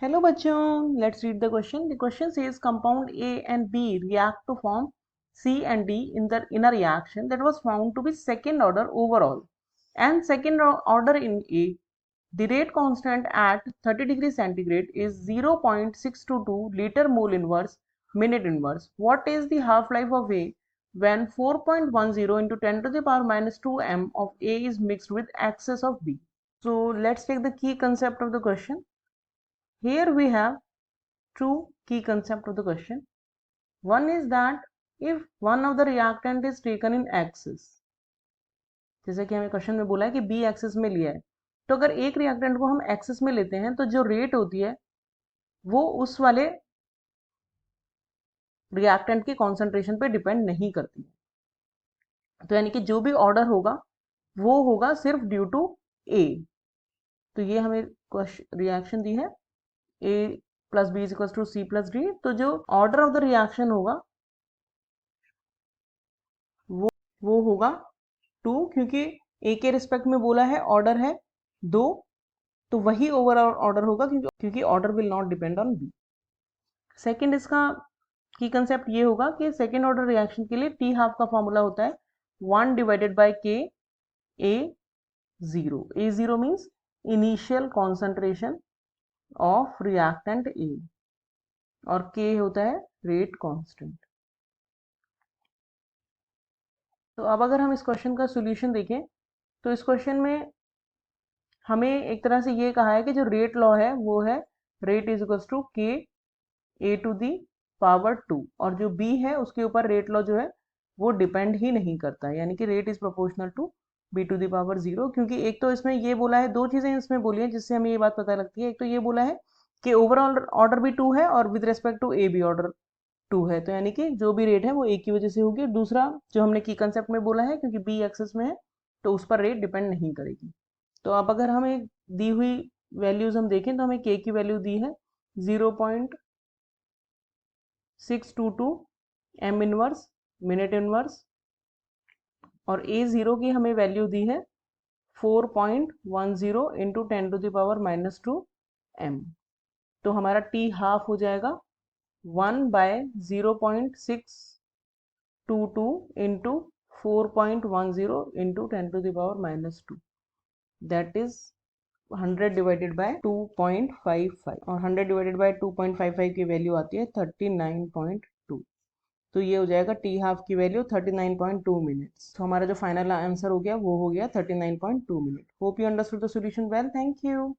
Hello bachon, let's read the question. The question says compound A and B react to form C and D in a reaction that was found to be second order overall and second order in A. The rate constant at 30 degrees centigrade is 0.622 liter mole inverse minute inverse. What is the half-life of A when 4.10 into 10 to the power minus 2 m of A is mixed with excess of B? So let's take the key concept of the question. Here we have two key concepts of the question. One is that if one of the reactant is taken in axis, जैसे कि हमें question में बोला है कि B axis में लिया है, तो अगर एक रिएक्टेंट को हम एक्सिस में लेते हैं तो जो रेट होती है वो उस वाले रिएक्टेंट की कॉन्सेंट्रेशन पे डिपेंड नहीं करती है। तो यानी कि जो भी ऑर्डर होगा वो होगा सिर्फ ड्यू टू ए। तो ये हमें रिएक्शन दी है A plus B is equal to C plus D. तो जो ऑर्डर ऑफ द रिएक्शन होगा वो होगा 2, क्योंकि ए के रिस्पेक्ट में बोला है ऑर्डर है 2, तो वही ओवरऑल ऑर्डर होगा क्योंकि order will not depend on B. Second इसका की कंसेप्ट ये होगा कि सेकंड ऑर्डर रिएक्शन के लिए टी हाफ का फॉर्मूला होता है 1 divided by K A zero. A zero means initial concentration of reactant A और के होता है रेट कांस्टेंट। तो अब अगर हम इस क्वेश्चन का सॉल्यूशन देखें तो इस क्वेश्चन में हमें एक तरह से ये कहा है कि जो रेट लॉ है वो है रेट इज इक्वल टू के ए टू दी पावर 2, और जो बी है उसके ऊपर रेट लॉ जो है वो डिपेंड ही नहीं करता है, यानी कि rate is proportional to B to the power 0। क्योंकि एक तो इसमें ये बोला है, दो चीजें इसमें बोली है जिससे हमें ये बात पता लगती है। एक तो ये बोला है कि ओवरऑल ऑर्डर भी 2 है और with respect to A B order 2 है, तो यानी कि जो भी रेट है वो एक की वजह से होगी। दूसरा जो हमने की कंसेप्ट में बोला है क्योंकि बी एक्सेस में है तो उस पर रेट डिपेंड नहीं करेगी। तो अब अगर हमें दी हुई वैल्यूज हम देखें तो हमें के की वैल्यू दी है 0.622 एम इनवर्स मिनट इनवर्स और ए जीरो की हमें वैल्यू दी है 4.10 into 10 to the power minus 2 M. तो हमारा टी हाफ हो जाएगा 1 by 0.622 into 4.10 into 10 to the power minus 2, that is 100 divided by 2.55 और 100 डिवाइडेड बाय 2.55 की वैल्यू आती है 39.2। तो ये हो जाएगा टी हाफ की वैल्यू 39.2 मिनट्स। तो हमारा जो फाइनल आंसर हो गया वो हो गया 39.2 minute. Hope you understood the solution well. Thank you.